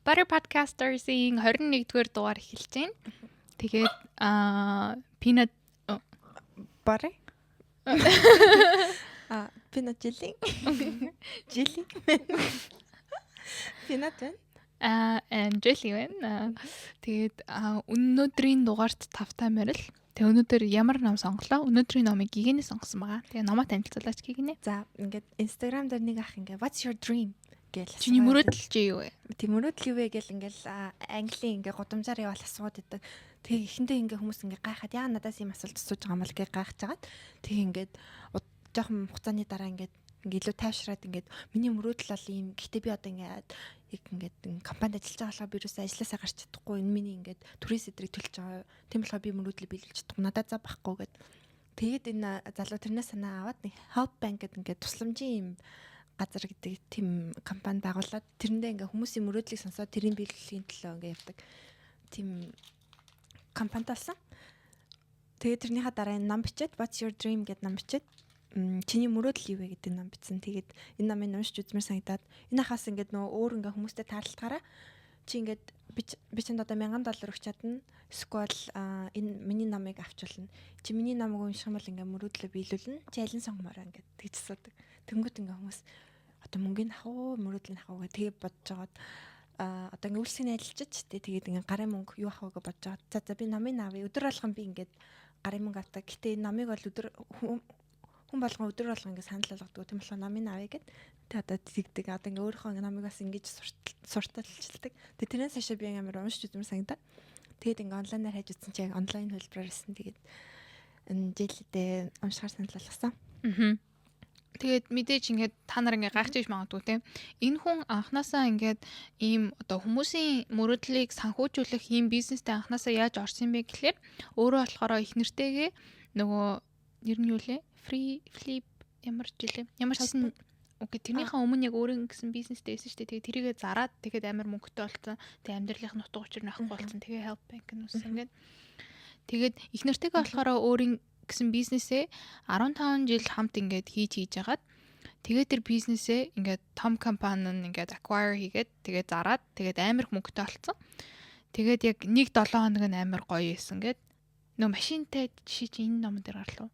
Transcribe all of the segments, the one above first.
Butter Podcasters-ийн 21-р дугаар эхэлж байна. Тэгээд peanut butter peanut jelly peanut and jelly байна. Тэгээд өнөөдрийн дугаарт тавтай морил. Тэгээ өнөөдөр ямар ном сонголоо? Өнөөдрийн номыг гигэнэ сонгосон байгаа. Тэгээ номоо танилцуулаач гигэнэ. За ингээд Instagram дээр нэг ах ингээ what's your dream гэл. Чиний мөрөөдөл чи юу вэ? Тийм мөрөөдөл юу вэ гэл ингээл английн ингээ гудамжаар явал асууад идэг. Тэгээ эхэндээ ингээ хүмүүс ингээ гайхаад яа надаас ийм асуулт асууж байгаа юм бол гээ гайхаж хагаад. Тэгээ ингээд жоохон хугацааны дараа ингээ илүү тайвшраад ингээд миний мөрөөдөл бол ийм. Гэхдээ би одоо ингээд компанид ажиллаж байгаа болохоор би юусаа ажилласаа гарч чадахгүй энэ миний ингээд төрийн сэдрийг төлж байгаа. Тийм болохоор би мөрөөдлөө биелүүлж чадахгүй надад за байхгүй гэд. Тэгээд энэ залуу тэрнээ санаа аваад нэг help bank гэдэг ингээд тусламжийн юм газар гэдэг тийм компани байгуулад тэрэндээ ингээ хүмүүсийн мөрөөдлийг сонсоод тэрийн биелүүлэхийн төлөө ингээ явдаг тийм компани болсон. Тэгээд тэрнийхээ дараа энэ ном бичээд What's Your Dream гэдэг ном бичээд чиний мөрөөдөл юу вэ гэдэг ном бичсэн. Тэгээд энэ номыг уншиж үзмээр санагдаад энэ хаас ингээ нөө өөр ингээ хүмүүстэй таарлалтаараа чи ингээд бичэнд одоо $1000 өгч чадна. Эсвэл энэ миний номыг авчулна. Чи миний номыг унших юм бол ингээ мөрөөдлөө биелүүлнэ. Чи алин сонгомоор ингээ тэгж асуудаг. Тэнгүүт ингээ хүмүүс одоо мөнгөний авах уу, мөрөөдлийн авах уу тэгээ бодож жагаад одоо ингээ үйлсийн ажиллаж тэгээд ингээ гарын мөнгө юу авах вэ гэж бодож жагаад за би номыг авъя. Өдөр болгон би ингээд гарын мөнгө авдаг. Гэтэ энэ номыг бол хүн болгон өдөр болгон ингээ санал болгодог. Тийм болохоор номыг авъя гэд тэг одоо тэгдэг. Одоо ингээ өөрийнхөө номыг бас ингэж сурталчилдаг. Тэг тэрнээс хашаа би амар уншиж үзмээр санагдаа. Тэгээд ингээ онлайнаар хайж үзсэн чи яг онлайн хөлбөрөөр ирсэн. Тэгээд энэ жилдээ уншихаар санал болгосон. Тэгээд мэдээж ингээд та нар ингээ гайхаж магадгүй те. Энэ хүн анханасаа ингээд ийм одоо хүмүүсийн мөрөөдлийг санхүүжүүлэх ийм бизнестэй анханасаа яаж орсон бэ гэхлээр өөрөө болохоор их нэртэйгээ нөгөө ер нь юу лээ? Flip ямар жилээ? Ямар ч окей тэрнийхээ өмнө яг өөрөө гэсэн бизнестэй байсан шүү дээ. Тэгээд тэрийгээ зараад тэгээд амар мөнгөтэй болсон. Тэгээд амьдралын нутаг учир нь авахгүй болсон. Тэгээд help bank нь үсэн ингээд. Тэгээд их нэртэйгээ болохоор өөрийн гэсэн бизнесээ 15 жил хамт ингээд хийж агаад тэгээд тэр бизнесээ ингээд том компани нь ингээд acquire хийгээд тэгээд зараад тэгээд амар мөнгөтэй болсон. Тэгээд яг 1-7 хоног нь амар гоё байсан гэд нөө машинтай жишээ чи энэ ном дээр гарлаа.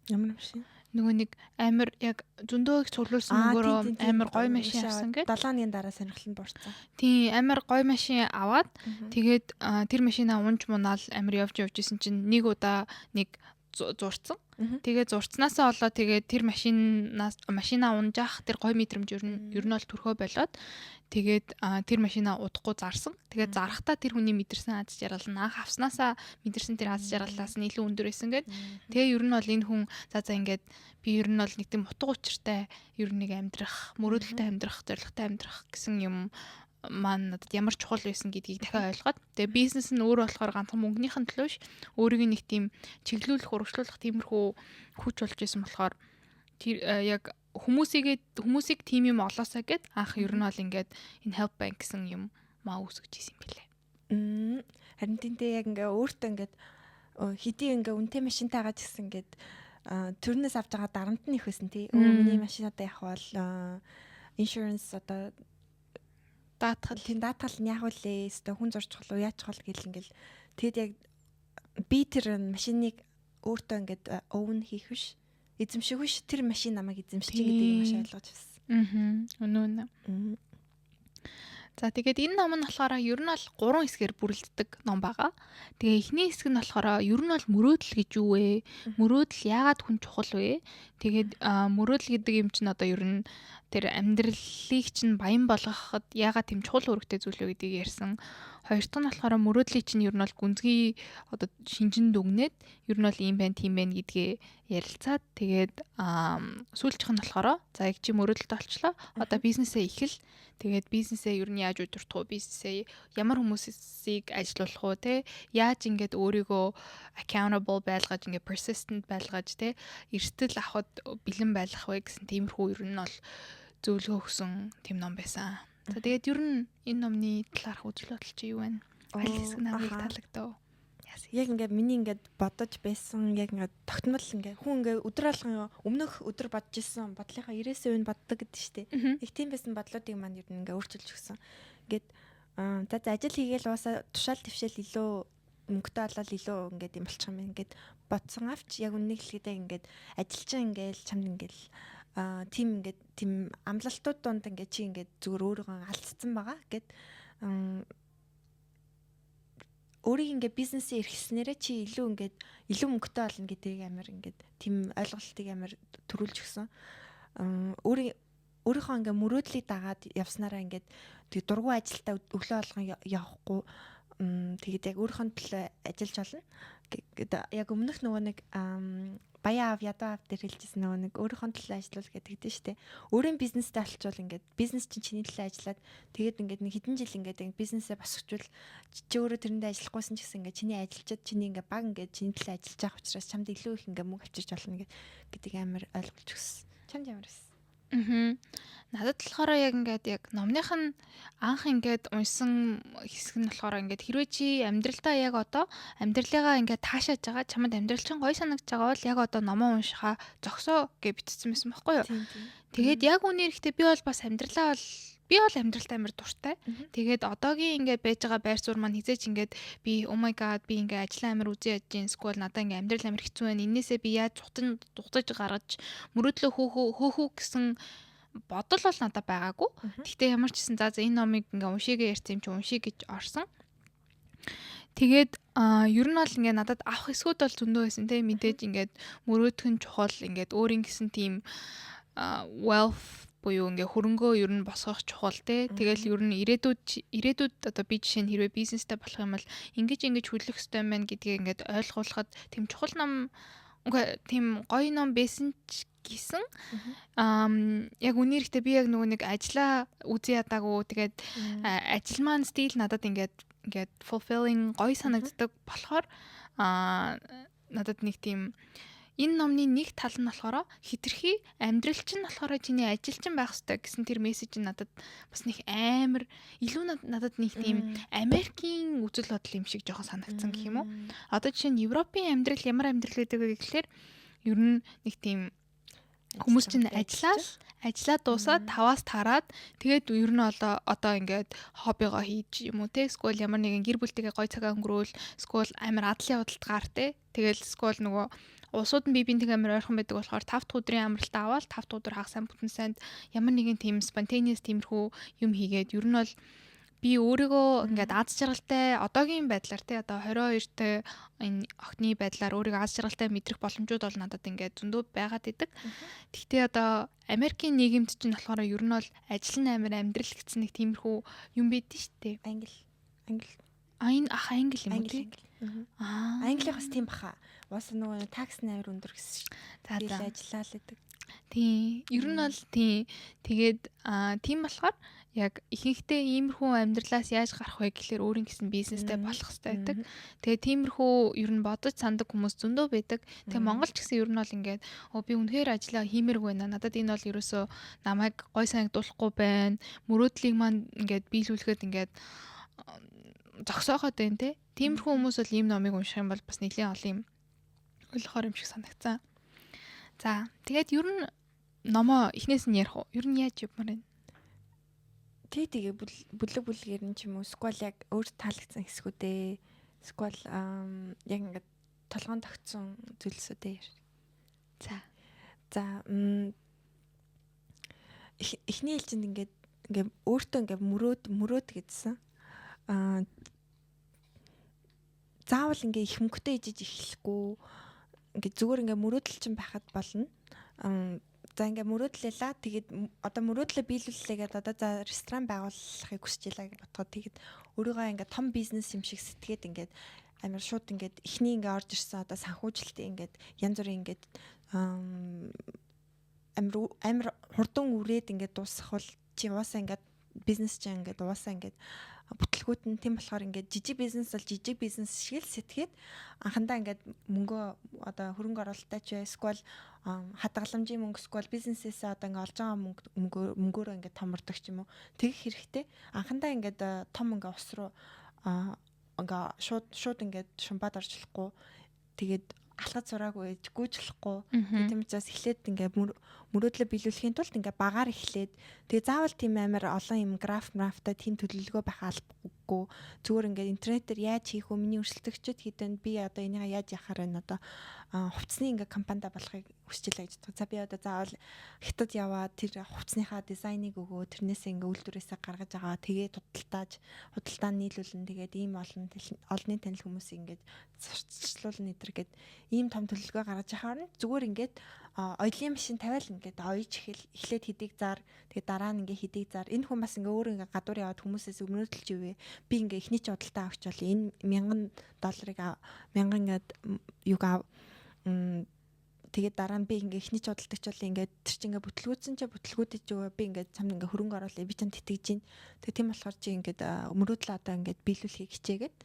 Ямар машин? Нөгөө нэг амар яг зөндөө их цуглуулсан мөнгөөр амар гоё машин авсан гэд 7 хоногийн дараа сонирхол нь буурсан. Тийм амар гоё машин аваад тэгээд тэр машинаа унж мунаал амар явж исэн чинь нэг удаа нэг зурцсан. Тэгээд зурцнаасаа болоо тэгээд тэр машинаа унжаах тэр гоё мэдрэмж ер нь бол төрхөө болоод тэгээд тэр машинаа удахгүй зарсан. Тэгээд зарахтаа тэр хүний мэдэрсэн аз жаргал нь анх авснаасаа мэдэрсэн тэр аз жаргалаас нь илүү өндөр байсан гэд. Тэгээ ер нь бол энэ хүн за ингээд би ер нь бол нэг тийм утга учиртай ер нь нэг амьдрах, мөрөөдөлтэй амьдрах, зорилготой амьдрах гэсэн юм маань надад ямар чухал байсан гэдгийг дахиад ойлгоод тэгээ бизнес нь өөрөө болохоор ганцхан мөнгөнийхэн төлөө ш өөрийг нэг тийм чиглүүлэх, урагшлуулах тиймэрхүү хүч болж исэн болохоор тэр яг хүмүүсийг тим юм олоосаа гэд анх ер нь бол ингээд энэ help bank гэсэн юм маа үүсгэж исэн юм билээ. Харин тэнтэй яг ингээ өөртөө ингээд хэдий ингээ үнэтэй машинтайгаа ч гэсэн ингээд төрнөөс авч байгаа дарамт нь их байсан тий. Миний машин одоо яг бол insurance одоо даатгал нь яг үлээ өстө хүн зурж чухал уу яаж чухал гэл ингээл тэгэд яг би тэр машиныг өөртөө ингээд own хийх биш эзэмших биш тэр машин намайг эзэмшиж гэдгийг маш ойлгож байсан. Үнэн. За тэгээд энэ ном нь болохоор ер нь бол 3 хэсгээр бүрэлддэг ном байгаа. Тэгээ эхний хэсэг нь болохоор ер нь бол мөрөөдөл гэж юу вэ? Мөрөөдөл яагаад хүн чухал вэ? Тэгээд мөрөөдөл гэдэг юм чинь одоо ер нь тэр амьдралыг чинь баян болгоход яагаад тийм чухал үүрэгтэй зүйл вэ гэдгийг ярьсан. Хоёр дахь нь болохоор мөрөөдлийн чинь ер нь бол гүнзгий одоо шинжин дүгнээд ер нь бол ийм байна тийм байна гэдгээ ярилцаад тэгээд сүүлчийнх нь болохоор за яг чи мөрөөдөлтэй болчлоо. Одоо бизнесээ ихэл тэгээд бизнесээ ер нь яаж удирдах вэ? Бизнесээ ямар хүмүүсийг ажилуулах вэ? Тэ яаж ингээд өөрийгөө accountable байлгаж ингээд persistent байлгаж тэ эрсдэл авахд бэлэн байлгах вэ гэсэн тиймэрхүү ер нь бол зөвлөгөө өгсөн тийм ном байсан. За тэгээд ер нь энэ номны талаарх үзэл бодол чи юу вэ? Аль хэсэг намайг таалагдав? Яг ингээд миний ингээд бодож байсан яг ингээд тогтмол ингээд хүн ингээд өдөр алган өмнөх өдөр бодож исэн бодлынхаа 90% нь боддог гэдэг шүү дээ. Их тийм байсан бодлуудыг маань ер нь ингээд өөрчилж өгсөн. Ингээд за ажил хийгээл уусаа тушаал твшээл илүү мөнгөтэй болол илүү ингээд юм болчих юм ингээд бодсон авч яг үннийг хэлэхдээ ингээд ажилчин ингээд чамд ингээд тийм амлалтууд донд ингээд чи ингээд зүгээр өөрийгөө алдсан байгаа гэд өөрийг ингээд бизнесээ эрхэлснээрээ чи илүү мөнгөтэй болно гэдгийг амар ингээд тийм ойлголтыг амар төрүүлж өгсөн. Өөрийнхөө ингээд мөрөөдлийг дагаад явснараа ингээд тэг дургуй ажилдаа өглөө болгон явахгүй тэгээд яг өөрийнхөө төлөө ажиллаж болно. Яг өмнөх нөгөө нэг баяа ав ядуу ав дээр хэлжсэн нөгөө нэг өөрийнхөө төлөө ажиллавал гэдэг дээ шүү дээ. Өөрийн бизнестэй болчвол ингээд бизнес чинь чиний төлөө ажиллаад тэгээд ингээд нэг хэдэн жил ингээд бизнесээ босгочвол чи өөрөө тэрэндээ ажиллахгүйсэн ч гэсэн ингээд чиний ажилчид чиний ингээд баг ингээд чиний төлөө ажиллаж байгаа учраас чамд илүү их ингээд мөнгө авчирч болно гэдэг амар ойлгуулж өгсөн. Чамд ямар вэ? Надад болохоор яг номных нь анх ингээд унсан хэсэг нь болохоор ингээд хэрвээ чи амьдралдаа яг одоо амьдралыгаа ингээд таашааж байгаа чамд амьдрал чинь гоё санагдж байгаа бол яг одоо номоо уншихаа зогсоо гэж бичсэн байсан байхгүй юу. Тэгээд яг үнээр ихтэй би бол амьдралтай амар дуртай. Тэгээд одоогийн ингээд байж байгаа байр суурь маань хизээч ингээд би oh my god би ингээд ажлаа амар үзий яж гин сквал надаа ингээд амьдрал амар хэцүү байна. Иннээсээ би яаж дугтаж гаргаж мөрөөдлөө хөөхөө гэсэн бодол бол надад байгаагүй. Гэхдээ ямар ч гэсэн за энэ номыг ингээ уншигээ ярьсан юм чи уншиг гэж орсон. Тэгээд ер нь бол ингээ надад авах эсгүүд бол зөндөө байсан те мэдээж ингээд мөрөөдөх нь чухал ингээд өөрийн гэсэн тийм wealth буюу ингээ хөрөнгөө ер нь босгох чухал те. Тэгэл ер нь ирээдүйд одоо би жишээ нь хэрвээ бизнестэй болох юм бол ингэж хөдлөх ёстой юм байна гэдгийг ингээд ойлгуулахад тийм чухал ном тийм гоё ном байсан ч гэсэн яг үнээрхтээ би яг нөгөө нэг ажиллаа үзий ядаагүй тэгээд ажил маань стил надад ингээд fulfilling гоё санагддаг болохоор надад нэг тийм энэ номны нэг тал нь болохоор хитрхи амьдрал чинь болохоор чиний ажил чинь байх хэрэгтэй гэсэн тэр мессеж нь надад бас нэг амар илүү надад нэг тийм Америкийн үзэл бодол юм шиг жоохон санагдсан гэх юм уу. Одоо жишээ нь Европын амьдрал ямар амьдрал гэдэг вэ гэхэлэр ер нь нэг тийм хүмүүс чинь ажиллаад дуусаад 5-аас тараад тэгээд ер нь одоо ингээд хоббигоо хийж юм уу те эсвэл ямар нэгэн гэр бүлтэйгээ гоё цагаа өнгөрөөл эсвэл амар адлын удалтгаар те тэгэл эсвэл нөгөө улсууд нь бие-биентэйгээ амар ойрхон байдаг болохоор 5 дахь өдрийн амралтаа аваад 5 дахь өдөр хагас сайн бүтэн санд ямар нэгэн тийм spontaneous тиймэрхүү юм хийгээд ер нь бол би өөрийгөө ингээд аз жаргалтай одоогийн байдлаар те одоо 22-т энэ охины байдлаар өөрийгөө аз жаргалтай мэдрэх боломжууд бол надад ингээд зөндөө байгаад идэг. Гэхдээ одоо Америкийн нийгэмд чинь болохоор ер нь бол ажил нь амар амьдрал гэсэн нэг тиймэрхүү юм байдэн штэ. Англи юм уу те? Англих бас тийм баха. Уус нөгөө такс амар өндөр гэсэн шүү. Тэгээд ажиллаа л гэдэг. Тийм. Ер нь бол тийм. Тэгээд тийм болохоор яг ихэнхдээ иймэрхүү амьдралаас яаж гарах вэ гэхэлэр өөрийн гэсэн бизнестэй болох хэрэгтэй байдаг. Тэгээд тиймэрхүү ер нь бодож санддаг хүмүүс зөндөө байдаг. Тэгээд Монголч гэсэн ер нь бол ингээд би үнэхээр ажиллаа хиймээргүй байна. Надад энэ бол ерөөсөө намайг гой санагдуулахгүй байна. Мөрөөдлийг маань ингээд биелүүлэхэд ингээд зогсоохоод байна те. Тиймэрхүү хүмүүс бол ийм номыг унших юм бол бас нэлийн олон юм ойлгохоор юм шиг санагцсан. За тэгээд ер нь номоо эхнээс нь ярих уу? Ер нь яаж явмаар вэ? Тэгээ бүлгээр нь ч юм уу сквал яг өөр таалагдсан хэсгүүдээ сквал яг ингээд толгоон тогтсон зүйлсүүдээ. За эхний ээлжинд ингээд өөртөө ингээд мөрөөд гэдсэн. Заавал ингээ их мөнгөтэй ижиж эхлэхгүй ингээ зүгээр ингээ мөрөөдөл чинь байхад болно. За ингээ мөрөөдлөлаа тэгээд одоо мөрөөдлөө биелүүллээгээд одоо за ресторан байгуулахыг хүсэж байлаа гэж бодоход тэгээд өөрийгөө ингээ том бизнес юм шиг сэтгээд ингээ амар шууд ингээ эхний ингээ орж ирсэн одоо санхүүжилтээ ингээ янз бүрийн ингээ амар хурдан үрээд ингээ дуусах бол чи уусаа ингээ бизнес чинь ингээ дуусаа ингээ бүтлгүүд нь тийм болохоор ингээд жижиг бизнес бол жижиг бизнес шиг л сэтгээд анхандаа ингээд мөнгөө одоо хөрөнгө оруулалттай ч эсвэл хадгаламжийн мөнгө эсвэл бизнесээсээ одоо ингээд олж байгаа мөнгөөрөө ингээд томордог ч юм уу тэгэх хэрэгтэй анхандаа ингээд том ингээд ус руу ингээ шууд ингээд шумбаад оржлохгүй тэгээд алхаж сураагүй гүйжлэхгүй тийм учраас эхлээд ингээ мөрөөдлөө биелүүлэхийн тулд ингээ багаар эхлээд тэгээ заавал тийм амар олон юм графтай тийм төлөвлөгөө байх албагүй зүгээр ингээ интернетээр яаж хийх вэ миний өрсөлдөгчд хийдэн би одоо энийг яаж яхаар байна одоо хувцсны ингээ компанида болохыг хүсэж илаа гэж боддог. За би одоо заавал хятад яваад тэр хувцсныхаа дизайныг өгөө тэрнээсээ ингээ үйлдвэрээсээ гаргаж аваа тэгээд худалдаа нийлүүлэн тэгээд ийм олон танил хүмүүсийг ингээ сурталчлуулна нэтэр гэд ийм том төлөвлөгөө гаргаж явахаар зүгээр ингээд оёлын машин тавиал ингээд оёж эхлээд хэдийг зар тэгээд дараа нь ингээд хэдийг зар энэ хүн бас ингээд өөр ингээд гадуур яваад хүмүүсээс өгнөөдөлж ивэ би ингээд эхний ч худалдаа авч бол энэ $1000 ингээд юг тэгээд дараа нь би ингээ эхний ч худалдагч бол ингээ тэр чинь ингээ бүтлгүүдэж өгөө би ингээ цамд ингээ хөрөнгө оруулаа би чанд тэтгэж гин. Тэгээ тийм болохоор чи ингээ мөрөөдөл одоо ингээ биелүүлэхийг хичээгээд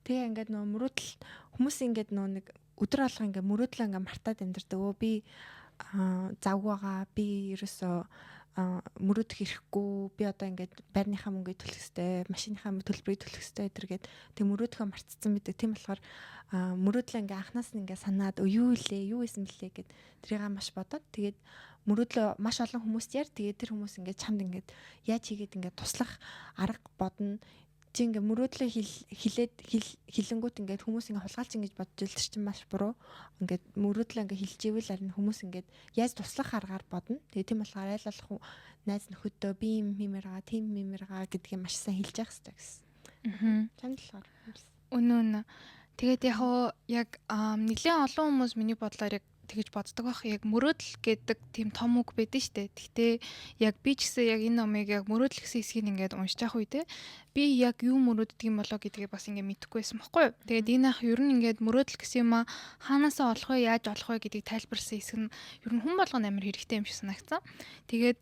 тэгээ ингээ нөө мөрөөдөл хүмүүс ингээ нөө нэг өдөр алга ингээ мөрөөдлөө ингээ мартаад амьдэрдэг. Өө би завгүй байгаа. Би ерөөсөө мөрөөдөх ирэхгүй. Би одоо ингээ байрныхаа мөнгөийг төлөх ёстой, машиныхаа төлбөрийг төлөх ёстой гэдэргээд тэг мөрөөдөхөө мартцсан байдаг. Тийм болохоор мөрөөдлөө ингээ анханаас нь ингээ санаад юу исэн бэлээ гэд тэрийг маш бодоод тэгээд мөрөөдлөө маш олон хүмүүст яар тэгээд тэр хүмүүс ингээ чамд ингээ яаж хийгээд ингээ туслах арга бодно. Чи ингээ мөрөөдлөө хилэнгүүт ингээ хүмүүс ингээ хулгайлч ингэж бодож ил тэр чинь маш буруу. Ингээ мөрөөдлөө ингээ хэлж ивэл харин хүмүүс ингээ яаж туслах аргаар бодно. Тэгээ тийм болохоор айл болох найз нөхөдөө би юм хэмээр байгаа, тийм хэмээр байгаа гэдгийг маш сайн хэлж явах хэрэгтэй гэсэн. Чамд болохоор. Үнэн. Тэгээд яг нэлээд олон хүмүүс миний бодлоор яг тэгэж боддог байх. Яг мөрөөдөл гэдэг тийм том үг байдаг шүү дээ. Гэхдээ яг би ч гэсэн яг энэ номыг яг мөрөөдөл гэсэн хэсгийг ингээд уншиж явах үедээ би яг юу мөрөөддөг юм болоо гэдгийг бас ингээд мэдэхгүй байсан байхгүй юу. Тэгээд энэ ах ер нь ингээд мөрөөдөл гэсэн юм аа хаанаасаа олох вэ, яаж олох вэ гэдгийг тайлбарласан хэсэг нь ер нь хүн болгоно амар хэрэгтэй юм шиг санагдсан. Тэгээд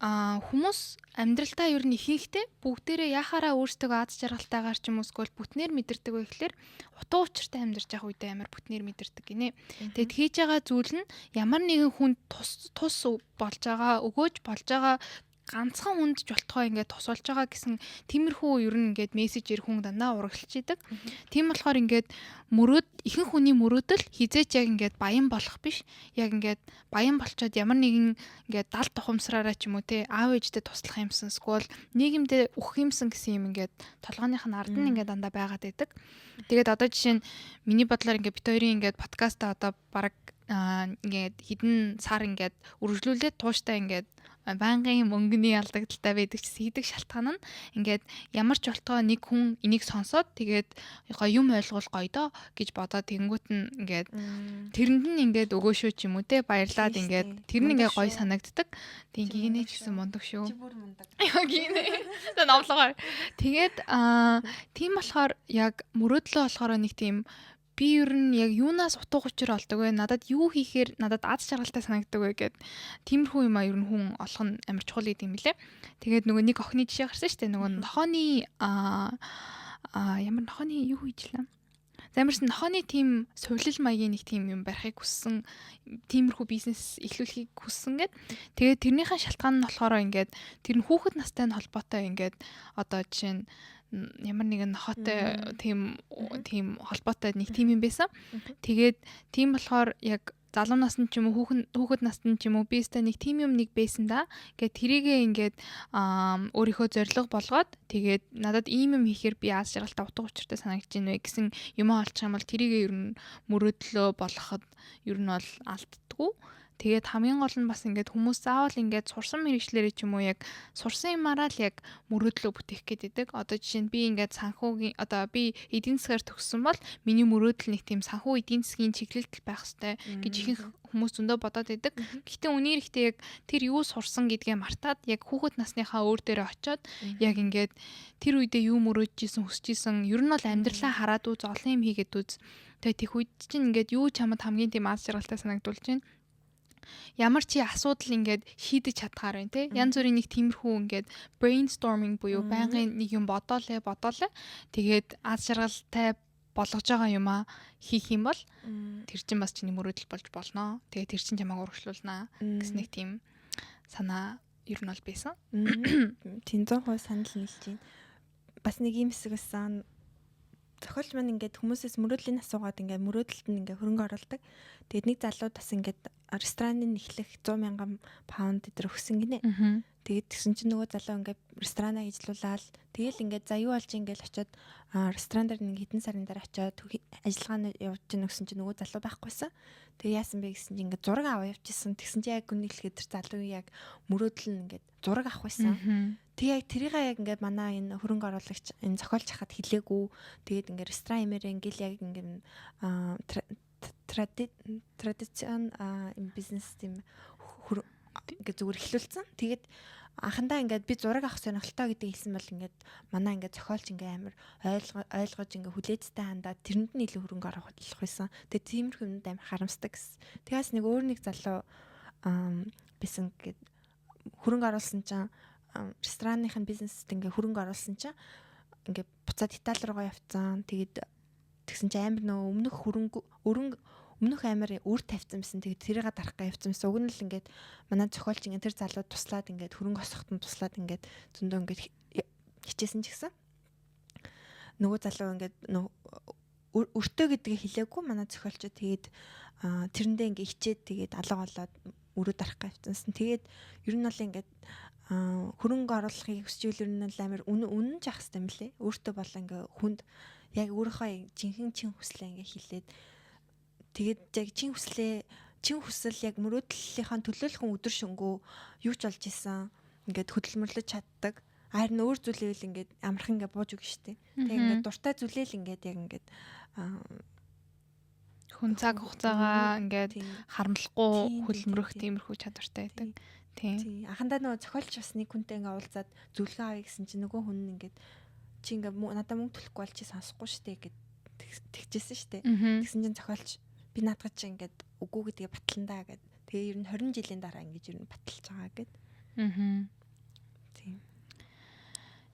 хүмүүс амьдралтаа ер нь ихэнхдээ бүгдээрээ яхаараа өөрсдөө аз жаргалтайгаар ч юм уу эсвэл бүтнээр мэдэрдэг вэ гэхэлэр утга учиртай амьдарч явах үедээ амар бүтнээр мэдэрдэг гинэ. Тэгэд хийж байгаа зүйл нь ямар нэгэн хүнд тус болж байгаа, өгөөж болж байгаа ганцхан хүнд ч болтгоо ингээд тусалж байгаа гэсэн тиймэрхүү ер нь ингээд мессежээр хүн дандаа урагшилж идэг. Тийм болохоор ингээд ихэнх хүний мөрөөдөл хизээч яг ингээд баян болох биш. Яг ингээд баян болчоод ямар нэгэн ингээд далд тухамсраараа ч юм уу те аав ээжтэй туслах юмсан эсвэл нийгэмдээ үхэх юмсан гэсэн юм ингээд толгойнх нь ард нь ингээд дандаа байгаад байдаг. Тэгээд одоо жишээ нь миний бодлоор ингээд бит хоёрын ингээд подкаста одоо бараг ингээд хідэн сар ингээд үргэлжлүүлээд тууштай ингээд байнгын мөнгөний алдагдaltaй байдаг ч хийдэг шалтгаан нь ингээд ямар ч болтгоо нэг хүн энийг сонсоод тэгээд юм ойлгол гоё доо гэж бодоод тэнгуут нь ингээд тэрэнд нь ингээд өгөөшөө ч юм уу те баярлаад ингээд тэр нь ингээд гоё санагддаг. Тийм гинэ ч гэсэн мундаг шүү. Чи бүр мундаг. Яа гинэ. За номлогоор. Тэгээд тийм болохоор яг мөрөөдлөө болохоор нэг тийм би ер нь яг юунаас утга учир олдог вэ? Надад юу хийхээр надад аз жаргалтай санагддаг вэ гэд тиймэрхүү юм ер нь хүн олох нь амар чухал гэдэг юм лээ. Тэгээд нөгөө нэг охины жишээ гарсан шүү дээ. Нөгөө нохооны ямар нохооны юу хийжлээ? Замарсан нохооны тийм сувлал маягийн нэг тийм юм барихыг хүссэн, тиймэрхүү бизнес эхлүүлэхийг хүссэн гэд. Тэгээд тэрнийхэн шалтгаан нь болохоор ингээд тэр нь хүүхэд настай нь холбоотой ингээд одоо жишээ нь ямар нэгэн нохоотой тийм холбоотой нэг тийм юм байсан. Тэгээд тийм болохоор яг залуу наснд ч юм уу хүүхэд наснд ч юм уу би өстэй нэг тийм юм нэг байсан да. Гэт тэрийгээ ингээд өөрийнхөө зориг болгоод тэгээд надад ийм юм хийхээр би аз жаргалтай утга учиртай санагдаж байна вэ гэсэн юм олчих юм бол тэрийгээ ер нь мөрөөдлөө болгоход ер нь бол алддаггүй. Тэгээд хамгийн гол нь бас ингээд хүмүүс заавал ингээд сурсан мэрэгчлэрээ ч юм уу яг сурсан юмараа л яг мөрөөдлөө бүтээх гээд байдаг. Одоо жишээ нь би ингээд санхүүгийн одоо би эдийн засгаар төгссөн бол миний мөрөөдөл нэг тийм санхүү эдийн засгийн чиглэлд байх хэрэгтэй гэж ихэнх хүмүүс зөндөө бодоод байдаг. Гэхдээ үнээр ихтэй яг тэр юу сурсан гэдгээ мартаад яг хүүхэд насныхаа өөр дээрээ очиод яг ингээд тэр үедээ юу мөрөөдчихсэн хүсчихсэн ер нь бол амьдралаа хараад үз олон юм хийгээд үз. Тэгээд тех үед чинь ингээд юу чамд хамгийн тийм аз жаргалтай санагдулж байна. Ямар чи асуудал ингээд шийдэж чадхаар байна те. Янз бүрийн нэг тиймэрхүү ингээд brainstorming буюу байнгын нэг юм бодоолаа. Тэгээд аз жаргалтай болгож байгаа юмаа хийх юм бол тэр чинь бас чиний мөрөөдөл болж болно. Тэгээд тэр чинь чамайг урагшлуулнаа гэсэн нэг тийм санаа ер нь бол байсан. Тийм 100% санал нийлж байна. Бас нэг юм хэсэг байсан. зохиолч маань ингээд хүмүүсээс мөрөөдлийн асуугаад ингээд мөрөөдөлд нь ингээд хөрөнгө оруулдаг. Тэгээд нэг залуу бас ингээд рестораныг эхлэх 100,000 паунд өдр өгсөн гинэ. Тэгээд тэгсэн чинь нөгөө залуу ингээд ресторанаа ижлуулаад тэгэл ингээд за юу болж ингээд очиод ресторан дээр нэг хэдэн сарын дараа очиод ажиллагааны явж гин гэсэн чинь нөгөө залуу байхгүйсэн. Тэгээ яасан бэ гэсэн чинь ингээд зураг аваа явчихсан. Тэгсэн чинь яг үнэхээр тэр залуу яг мөрөөдөл нь ингээд зураг авах байсан. Тэг яг тэрийг яг ингээд манай энэ хөрөнгө оруулагч энэ зохиолч хахад хэлээгүй. Тэгээд ингээд ресторан имээр ингээд яг ингээд традицион бизнес тийм ингээд зүгээр эхлүүлсэн. Тэгээд анхандаа ингээд би зураг авах сонирхолтой гэдэг хэлсэн бол ингээд манай ингээд зохиолч ингээд амар ойлгож ингээд хүлээцтэй хандаад тэрэнд нь илүү хөрөнгө оруулах байсан. Тэгээд тиймэрхүү юмд амар харамсдаг гэсэн. Тэгээс нэг өөр нэг залуу бисэн ингээд хөрөнгө оруулсан чинь ресторанныхын бизнест ингээд хөрөнгө оруулсан чинь ингээд буцаад Итали руугаа явцсан. Тэгээд тэгсэн чинь амар нөө өмнөх амар үр тавьсан байсан. Тэгээд тэрийг дарах га явцсан байсан. Уг нь л ингээд манай зохиолч ингээд тэр залуу туслаад ингээд хөрөнгө осохтон туслаад ингээд зөндөө ингээд хичээсэн ч гэсэн нөгөө залуу ингээд өртөө гэдгийг хэлээгүй манай зохиолч. Тэгээд тэрэндээ ингээд хичээд тэгээд алга болоод өрөө дарах га явцсан. Тэгээд ер нь бол ингээд хөрөнгө оруулахыг хүсчихвэл ер нь амар үнэн ч ах хэвээр юм лээ. Өөртөө бол ингээ хүнд яг өөрийнхөө жинхэнэ чин хүслээ ингээ хилээд тэгээд яг чин хүсэл яг мөрөөдлийнхаа төлөөлөхөн өдөр шөнгөө юу ч болж исэн ингээд хөдөлмөрлөж чаддаг. Харин өөр зүйлэвэл ингээд амархан ингээ бууж өгнө штэ. Тэгээд ингээд дуртай зүйлээл ингээд яг ингээд хүн цаг хугацаагаа ингээд харамлахгүй хөдөлмөрөх тиймэрхүү чадвартай байдаг. Тийм. Анхандаа нөгөө зохиолч бас нэг хүнтэй ингээ уулзаад зөвлөгөө авъя гэсэн чинь нөгөө хүн ингээд чи ингээ надад мөнгө төлөхгүй бол чи сонсохгүй штэ гэд тэгжсэн штэ. Тэгсэн чинь зохиолч би наадах чи ингээд үгүй гэдгээ батландаа гэд. Тэгээ ер нь 20 жилийн дараа ингэж ер нь баталж байгаа гэд.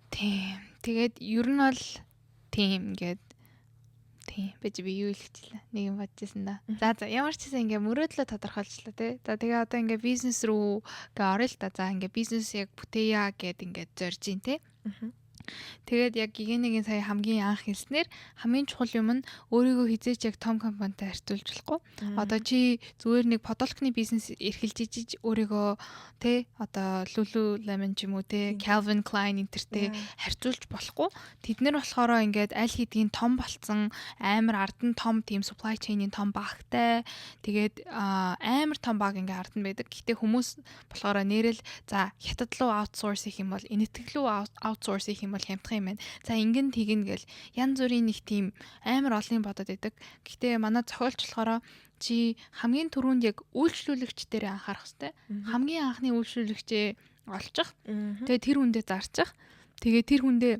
Тийм. Тэгээд ер нь бол тийм ингээд би юу хэлчихлээ. Нэг юм бодчихсон да. За ямар ч гэсэн ингээ мөрөөдлөө тодорхойлчлаа тий. За тэгээ одоо ингээ бизнес рүү орё л да. За ингээ бизнес яг бүтээя гэд ингээ зорж ийн тий. Тэгээд яг гигэнэгийн сая хамгийн анх хэлснээр хамгийн чухал юм нь өөрийгөө хизээч яг том компанитай харьцуулж болохгүй. Одоо чи зүгээр нэг подолкны бизнес эрхэлж ижиж өөрийгөө тэ одоо Lululemon ч юм уу тэ Calvin Klein энтертэй харьцуулж болохгүй. Тэд нэр болохоор ингээд аль хэдийн том болцсон амар ардан том team supply chain-ийн том багтай. Тэгээд амар том баг ингээд ардан байдаг. Гэтэ хүмүүс болохоор нэрэл за хятад руу аутсорс хийх юм бол энэтхэг рүү аутсорс хийх юм бол хямдхан юм байна. За ингэн тэгнэ гэл янз бүрийн нэг тийм амар олон бодоод байдаг. Гэхдээ манай зохиолч болохоор чи хамгийн түрүүнд яг үйлчлүүлэгч дээр анхаарах хэрэгтэй. Хамгийн анхны үйлчлүүлэгчээ олчих. Тэгээ тэр хүндээ зарчих. Тэгээ тэр хүндээ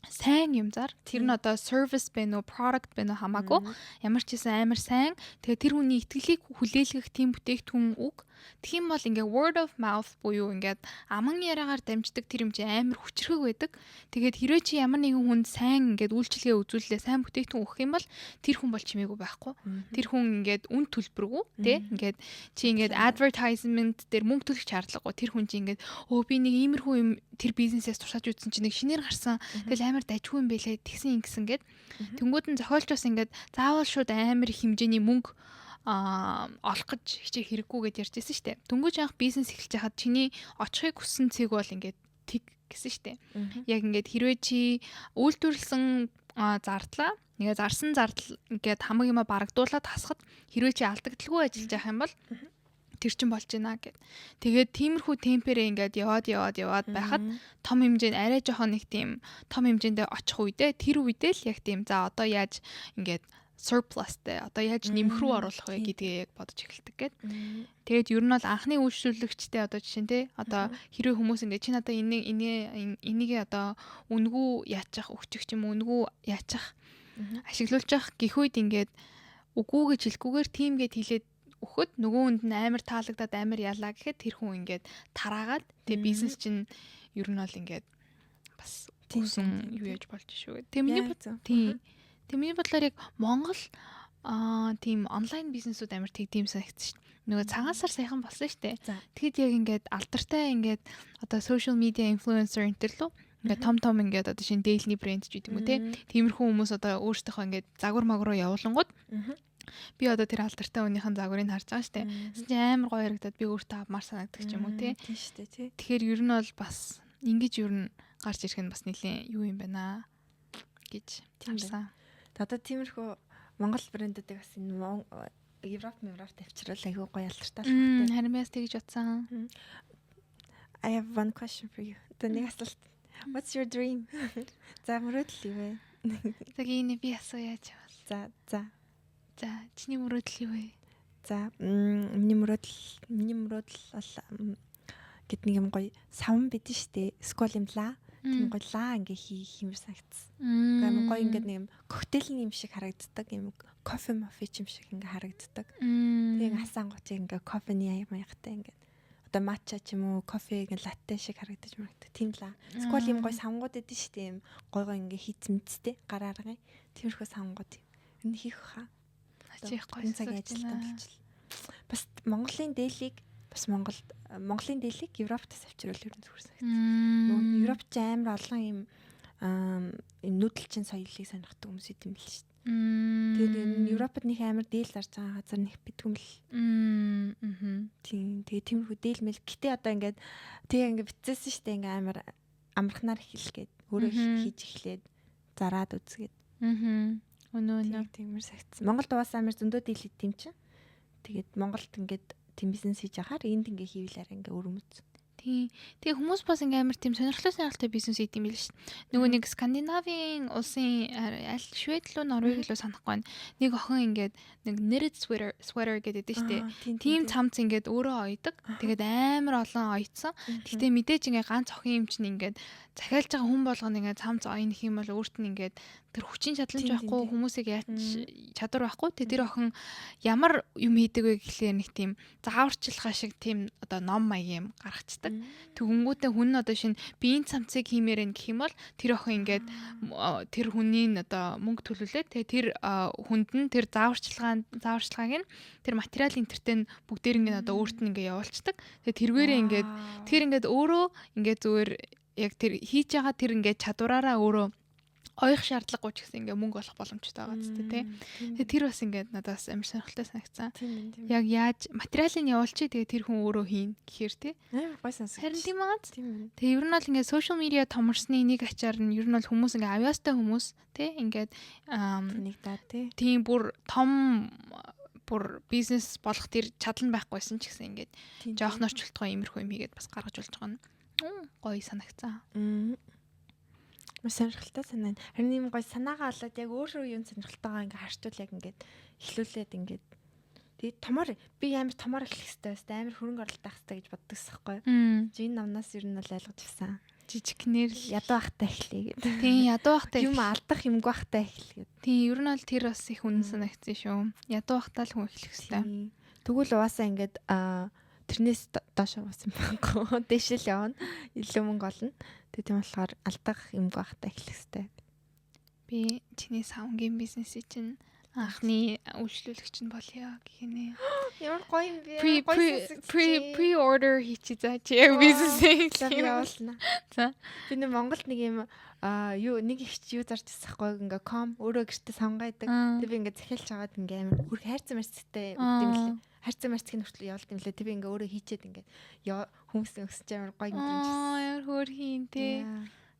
сайн юм зар. Тэр нь одоо service байна уу, product байна уу хамаагүй. Ямар ч хэсэн амар сайн. Тэгээ тэр хүний итгэлийг хүлээлгэх тийм бүтээгдэхүүн үг. Тэгхийн бол ингээ word of mouth буюу ингээд аман яриагаар дамждаг тэр юм чи амар хүчрхэг байдаг. Тэгээд хэрвээ чи ямар нэгэн хүнд сайн ингээд үйлчлэгээ үзүүлээ, сайн бүтээгдэхүүн өгөх юм бол тэр хүн бол чимээгүй байхгүй. Тэр хүн ингээд үн төлбөргүй тий. Ингээд чи ингээд advertisement дээр мөнгө төлөх шаардлагагүй. Тэр хүн чи ингээд би нэг иймэрхүү юм тэр бизнесээс тусааж үзсэн чи нэг шинээр гарсан. Тэгэл амар дажгүй юм бэлээ тэгсэн ингэсэн гээд тэнгууд нь зохиолч бас ингээд заавал шууд амар их хэмжээний мөнгө олох гэж хичээх хэрэггүй гэж ярьжсэн шүү дээ. Дөнгөж анх бизнес эхэлж хахад чиний очихыг хүссэн цэг бол ингээд тэг гэсэн шүү дээ. Яг ингээд хэрвээ чи үйлдвэрлэсэн зардлаа нэгэ зарсан зардал ингээд хамаг юма барагдуулаад хасахад хэрвээ чи алдагдaltaгүй ажиллаж явах юм бол тэр чин болж байна гэд. Тэгээд тиймэрхүү темперээ ингээд яваад байхад том хэмжээнд арай жоохон нэг тийм том хэмжээндээ очих үедээ тэр үедээ л яг тийм за одоо яаж ингээд surplusтэй одоо яаж нэмэх рүү оруулах вэ гэдгээ яг бодож эхэлдэг гэд. Тэгээд ер нь бол анхны үйлчлүүлэгчтэй одоо жишээ нь те одоо хэрвээ хүмүүс ингээд чи надаа энийг одоо үнгүү яачих өгчих ч юм үнгүү яачих ашиглуулчих гэх үед ингээд үгүй гэж хэлэхгүйгээр тийм гэд хэлээд өгөхөд нөгөө хүнд нь амар таалагдаад амар ялаа гэхэд тэр хүн ингээд тараагаад тэгээ бизнес чинь ер нь бол ингээд бас тийм юу яаж болж шүү гэдэг. Миний бодлоор яг Монгол тийм онлайн бизнесүүд амар тийм санагдсан шүү дээ. Нөгөө цагаансаар сайхан болсон шүү дээ. Тэгэхэд яг ингээд алдартай ингээд одоо social media influencer энтер лөө ингээд том ингээд одоо шинэ дэйлний брэнд ч гэдэг юм уу те. Тиймэрхүү хүмүүс одоо өөрсдийнхөө ингээд загвар магруу явуулангууд би одоо тэр алдартай хүнийхэн загварыг харж байгаа штэ. Тэгсэн амар гоё харагдаад би өөртөө авмаар санагдаг ч юм уу те. Тийм штэ тий. Тэгэхээр ер нь бол бас ингэж ер нь гарч ирэх нь бас нэлээд юу юм байна гэж харсан. Одоо тиймэрхүү Монгол брэндүүдийг бас энэ Европ тавьчихвал айгүй гоё алдартай болох гэдэг. Харин бас тэгж утсан. I have one question for you. Тэнийг асуулт. What's your dream? За мөрөөдөл юу вэ? Цагийн би асууя яаж бол. За чиний мөрөөдөл юу вэ? За миний мөрөөдөл бол гэд нэг юм гоё савн бидэн штэ. Скол юмлаа. Тийм гоё лаа ингээ хийх юм санагдсан. Ингээ гоё ингээ нэг юм коктейлний юм шиг харагддаг. Юм кофе юм шиг ингээ харагддаг. Тэгээ хасан гоч ингээ кофений аягатай ингээ одоо матча ч юм уу кофе гэн латте шиг харагдаж марагддаг. Тийм лаа. Скол юм гоё савнгууд эдэн штэ юм гой ингээ хийц мэдтэй гарааргын. Тэрхүү савнгууд юм. Энэ хийх хаа. Ачиж гоё цаг ажилтан гэж. Бас Монголын дээлийг Европоос авчирвал ер нь зүгээрсэн. Европ ч амар олон юм нүүдэлчин соёлыг сонирхдаг хүмүүс идэм бил шүү дээ. Тэгээд энэ Европод нэг амар дээл зарж байгаа газар нэг битгүм л. Тийм. Тэгээд тиймэрхүү дээл мэл. Гэтэ одоо ингээд ингээ битцээсэн шүү дээ. Ингээ амар амархнаар эхэлгээд өөрөө хийж эхлээд зараад үзгээд. Өнөө тиймэр сагцсан. Монголд бас амар зөндөө дээл идэм чинь. Тэгээд Монголд ингээд тийм бизнес хийж яхаар энд ингээ хийвлээр ингээ өрөмөц. Тэгээ хүмүүс бас ингээ амар тийм сонирхолтой бизнес хийх юм биш шүү. Нөгөө нэг Скандинавийн улсын аль Швед лөө Норвег лөө санахгүй байна. Нэг охин ингээд нэг knitted sweater гэдэг дээ шүү дээ. Тийм цамц ингээд өөрөө ойдог. Тэгээд амар олон ойцсон. Гэхдээ мэдээж ингээ ганц охин юм чинь ингээд захиалж байгаа хүн болгоно ингээ цамц ойно гэх юм бол өөрт нь ингээд тэр хүчин чадламж байхгүй хүмүүсийг яаж чадвар байхгүй тэр охин ямар юм хийдэг вэ гэхлээр нэг тийм зааварчилгаа шиг тийм одоо ном маяг юм гаргацдаг. Тэгүнгүүтээ хүн одоо шинэ биеийн цамцыг хиймээр гэх юм бол тэр охин ингээд тэр хүний одоо мөнгө төлүүлээд тэр хүнд нь тэр зааварчилгааг нь тэр материал интертэн бүгдээр ингээд одоо өөрт нь ингээд явуулцдаг. Тэргээрээ ингээд тэр ингээд өөрөө ингээд зүгээр яг тэр хийж байгаа тэр ингээд чадвараараа өөрөө ойх шаардлагагүй ч гэсэн ингээ мөнгө олох боломжтой байгаа зү тэ. Тэгээ тэр бас ингээ надаас амар сонирхолтой санагцсан. Яг яаж материалыг явуулчих тэгээ тэр хүн өөрөө хийн гэхээр тэ. Амар гой сонсогч. Харин тийм аа. Тэгээ ер нь бол ингээ сошиал медиа томорсны нэг ачаар нь ер нь бол хүмүүс ингээ авьяастай хүмүүс тэ ингээд нэг даа тэ. Тийм бүр том бүр бизнес болох тэр чадал байхгүйсэн ч гэсэн ингээд жоох норчлтгой иймэрхүү юм хийгээд бас гаргаж болж байгаа нь гоё санагцсан. Маш сонирхолтой санаа. Харин ийм гоё санаагаа болоод яг өөрөө юм сонирхолтойгоо ингээ харчвал яг ингээд эхлүүлээд ингээд тэгээд томор би амар томор эхлэх хэрэгтэй байсан. Амар хөрөнгө оруулалт авах хэрэгтэй гэж боддогс байхгүй юу? Энэ намнаас ер нь бол ойлгож авсан. Жижигнэр л ядуу ахтай эхлэе гэдэг. Тийм ядуу ахтай юм алдах юмгүй ахтай эхлэе гэдэг. Тийм ер нь бол тэр бас их үнэн санагдсан шүү. Ядуу ахтай л хүн эхлэх хэрэгтэй. Тэгвэл угаасаа ингээд тэрнээс доош уус юм байхгүй. Дэшил явна. Илүү мөнгө олно. Тэгээ тийм болохоор алдах юмгүй ахтай эхлэх хэрэгтэй. Би чиний савнгийн бизнесийг чинь анхны үйлчлүүлэгч нь болъё гэх нэ. Ямар гоё юм бэ? Pre-order хийчих за чи яг бизнесийг явуулна. За. Би нэг Монголд нэг юм юу нэг ихч юу зарж ирсэхгүй ингээ ком өөрөө гэртээ савнгайдаг. Тэг би ингээ захиалж аваад ингээ амар бүр хайрцан марцтай өгд юм лээ. Хайрцан марцгийн хүртэл явуулт юм лээ. Тэг би ингээ өөрөө хийчээд ингээ хүмүүсийн өсч амар гоё мэдрэмж. Ямар хөөр хийн те.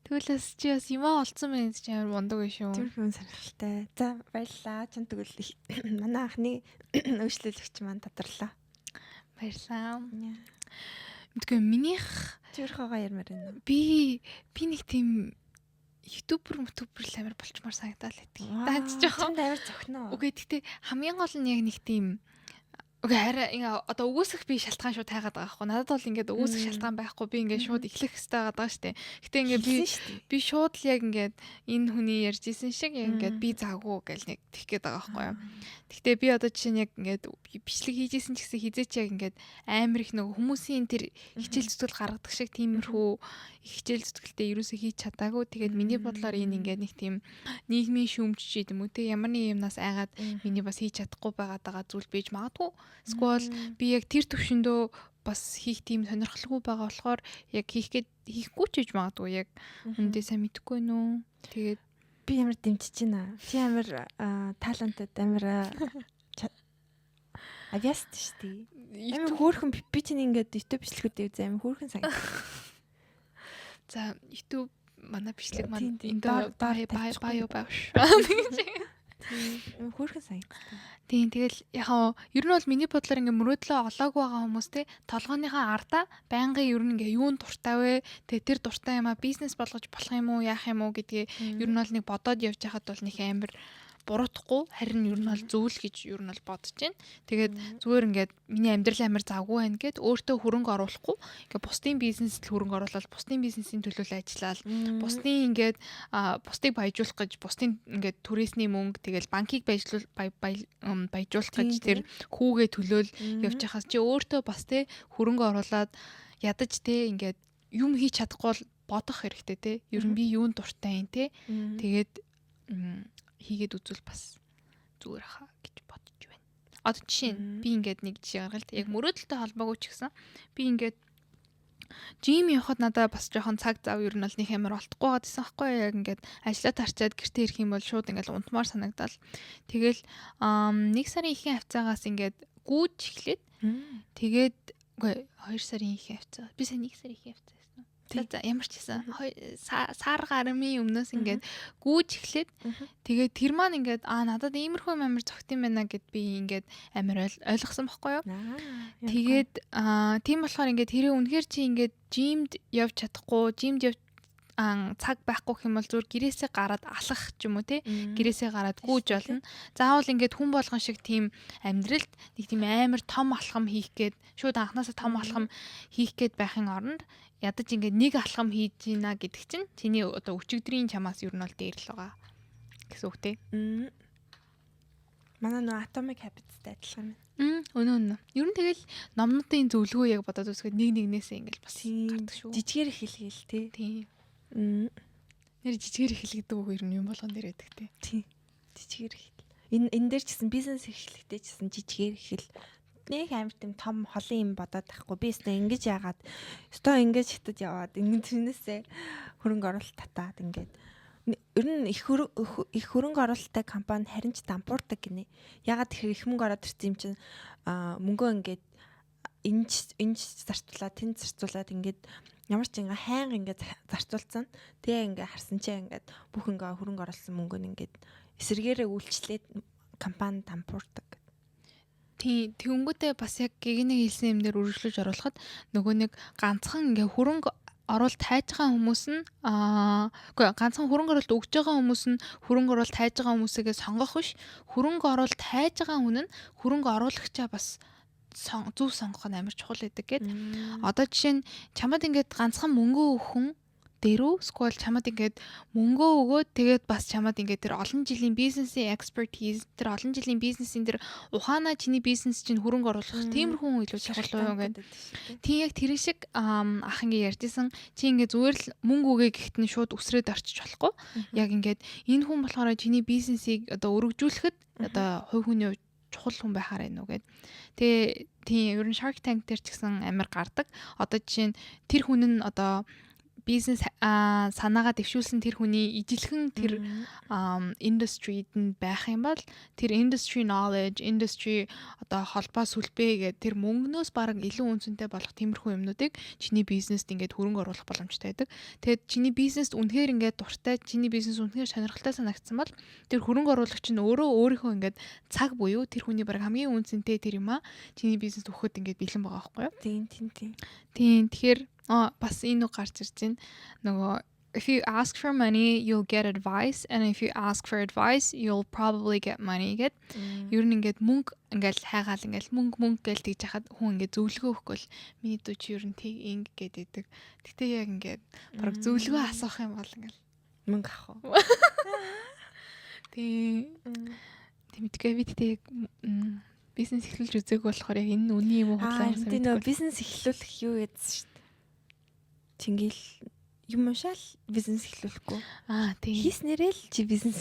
Тэгвэл чи бас юмаа олцсон байх чи амар мундаг биш үү? Тэр хүн сонирхолтой. За баярлалаа. Чон тэгвэл манай анхны үйлчлүүлэгч маань татварлаа. Баярлалаа. Мэдгүй минийх тэрхээгаа ярмаар байна. Би нэг тийм ютубер л амар болчмаар санагдал байдаг. Даач жоохон амар зохино. Үгүй гэхдээ хамгийн гол нь яг нэг тийм окей хараа ингээ одоо өгөөсөх би шалтгаан шууд тайгаад байгаа байхгүй. Надад бол ингээд өгөөсөх шалтгаан байхгүй. Би ингээ шууд эхлэх хэрэгтэй байгаа штэ. Гэтэ ингээ би шууд л яг ингээд энэ хүний ярьж исэн шиг яг ингээд би заагүй гэл нэг тэгэх гээд байгаа байхгүй юу. Гэтэ би одоо жишээ нь яг ингээд бичлэг хийж исэн ч гэсэн хизээч яг ингээд амар их нөгөө хүмүүсийн тэр хичээл зүтгэл гаргадаг шиг тиймэрхүү хичээл зүтгэлтэй ерөөсөө хийж чадаагүй. Тэгээд миний бодлоор энэ ингээд нэг тийм нийгмийн шүүмж ч юм уу те ямар нэг юмнаас айгаад миний бас хийж чадахгүй байгаа зүйл бийж магадгүй. Эсвэл би яг тэр төвшөндөө бас хийх тийм сонирхолгүй байгаа болохоор яг хийхгүй ч гэж магадгүй яг үндэ сайн мэдэхгүй нөө. Тэгээд би ямар дэмжиж байна. Чи амар талантад амар авьяаст шүү дээ. Амар хөөрхөн би чинь ингээд YouTube бичлэгүүд үзээ амар хөөрхөн санагд. За YouTube манай бичлэг маань энэ баё бааш. Тийм хөөрхөн санагд. Тийм тэгэл яхаа ер нь бол миний бодлоор ингээ мөрөөдлөө олоогүй байгаа хүмүүс те толгойнхаа ардаа байнгын ер нь ингээ юунд дуртай вэ? Тэгээ тэр дуртай юмаа бизнес болгож болох юм уу, яах юм уу гэдгийг ер нь бол нэг бодоод явж байхад бол нэг амар буруутахгүй харин ер нь бол зөвл гэж ер нь бол бодож байна. Тэгээд зүгээр ингээд миний амьдрал амар завгүй байна гэд өөртөө хөрөнгө оруулахгүй ингээд бусдын бизнест хөрөнгө оруулаад бусдын бизнесийн төлөө ажиллаад бусдын ингээд бусдыг баяжуулах гэж бусдын ингээд түрээсний мөнгө тэгэл банкыг баяжуулах гэж тэр хүүгээ төлөөл явж байхаас чи өөртөө бас те хөрөнгө оруулаад ядаж те ингээд юм хийж чадахгүй бол бодох хэрэгтэй те. Ер нь би юунд дуртай юм те. Тэгээд хийгээд үзвэл бас зүгээр хаа гэж бодож байна. Одоо жишээ нь би ингээд нэг жишээ гаргал та яг мөрөөдөлтэй холбоогүй ч гэсэн би ингээд жим явахад надад бас жоохон цаг зав ер нь бол нэг амар олдохгүй байгаа гэсэн байхгүй яг ингээд ажиллаа тарчаад гэртээ ирэх юм бол шууд ингээд унтмаар санагдал. Тэгэл 1 сарын ихэнх хавцаагаас ингээд гүйж эхлээд тэгээд үгүй 2 сарын ихэнх хавцаа. Би сая 1 сарын ихэнх хавцаа за ямар ч гэсэн сар гармын өмнөөс ингээд гүйж эхлээд тэгээд тэр маань ингээд надад иймэрхүү амар зогт юм байна гэд би ингээд амар ойлгосон байхгүй юу. Тэгээд тийм болохоор ингээд тэрээ үнэхээр чи ингээд жимд явж чадахгүй жимд цаг байхгүй юм бол зүгээр гэрээсээ гараад алах ч юм уу те гэрээсээ гараад гүйж болно. Заавал ингээд хүн болгон шиг тийм амьдралд нэг тийм амар том алхам хийх гээд шууд анханасаа том алхам хийх гээд байхын оронд ядаж ингээд нэг алхам хийж гинэ гэдэг чинь чиний одоо өчигдрийн чамаас ер нь бол дээр л байгаа гэсэн үг те. Манай нөө Atomic Habits-тай адилхан байна. Өнөө. Ер нь тэгэл номнуудын зөвлөгөө яг бодоод үзэхэд нэг нэгнээсээ ингээд бас гардаг шүү. Жижигээр эхэлгээл те. Тийм. Нэр жижигээр эхлэдэг үг ер нь юм болгон дээр байдаг те. Тийм. Жижигээр эхэл. Энэ дээр ч гэсэн бизнес эхлэхдээ ч гэсэн жижигээр эхэл. Нэг амар тийм том холын юм бодоод тахгүй. Би өстө ингэж яагаад өстө ингэж хятад яваад ингэ тэрнээсээ хөрөнгө оруулалт татаад ингээд ер нь их хөрөнгө оруулалттай компани харин ч дампуурдаг гинэ. Ягаад тэгэхээр их мөнгө ороод ирсэн юм чинь мөнгөө ингээд энэ зарцуулаад тэнд зарцуулаад ингээд ямар ч ингээ хайнга ингээд зарцуулсан. Тэгээ ингээ харсан чинь ингээд бүх ингээ хөрөнгө оруулсан мөнгөө ингээд эсэргээрээ үйлчлээд компани дампуурдаг. Тэнгүүтээ бас яг гэгний хэлсэн юм дээр үргэлжлүүлж оруулахад нөгөө нэг ганцхан ингээ хөрөнгө оруулалт хайж байгаа хүмүүс нь үгүй ганцхан хөрөнгө оруулалт өгж байгаа хүмүүс нь хөрөнгө оруулалт хайж байгаа хүмүүсээгээ сонгох биш хөрөнгө оруулалт хайж байгаа хүн нь хөрөнгө оруулагчаа бас зөв сонгох нь амар чухал гэдэг гээд одоо жишээ нь чамд ингээд ганцхан мөнгө өгөх хүн дээрөө сквал чамд ингээд мөнгөө өгөөд тэгээд бас чамд ингээд тэр олон жилийн бизнесийн expertise тэр олон жилийн бизнесийн тэр ухаанаа чиний бизнес чинь хөрөнгө оруулах тиймэрхүү хүн илүү чухал уу гэдэг. Тийм яг тэр шиг ах ингээд ярьжсэн чи ингээд зүгээр л мөнгө өгөө гэхэд нь шууд өсрөөд орчиж болохгүй. Яг ингээд энэ хүн болохоор чиний бизнесийг одоо өргөжүүлэхэд одоо хувь хүний чухал хүн байхаар байна уу гэд. Тэгээ тийм ер нь Shark Tank дээр ч гэсэн амар гардаг. Одоо жишээ нь тэр хүн нь одоо бизнес санаагаа дэвшүүлсэн тэр хүний ижилхэн тэр индустрид нь байх юм бол тэр industry knowledge, industry одоо холбоо сүлбээ гэдэг тэр мөнгнөөс бараг илүү үнцэнтэй болох тиймэрхүү юмнуудыг чиний бизнест ингээд хөрөнгө оруулах боломжтой байдаг. Тэгээд чиний бизнест үнэхээр ингээд дуртай, чиний бизнес үнэхээр сонирхолтой санагдсан бол тэр хөрөнгө оруулагч нь өөрийнхөө ингээд цаг буюу тэр хүний бараг хамгийн үнцэнтэй тэр юм чиний бизнест өгөхөд ингээд бэлэн байгаа байхгүй юу? Тийм. Тэгэхээр бас энэ үг гарч ирж байна. Нөгөө if you ask for money, you'll get advice and if you ask for advice, you'll probably get money гэд. Ер нь ингээд мөнгө ингээд хайгаал ингээд мөнгө гэж тэгж хахад хүн ингээд зөвлөгөө өгөхгүй л миний дүү чи ер нь тийг инг гэдэг. Гэтэ яг ингээд бараг зөвлөгөө асуух юм бол ингээд мөнгө авах уу? Тэмдгээ би тэгтээ яг бизнес эхлүүлж үзээг болохоор яг энэ үний юм уу худлаа юм санагдав. Тийм бизнес эхлүүлэх юу гэдсэн шүү дээ. Чингэл юм уушаал бизнес эхлүүлэхгүй. Тийм. Хийснээрээ л чи бизнес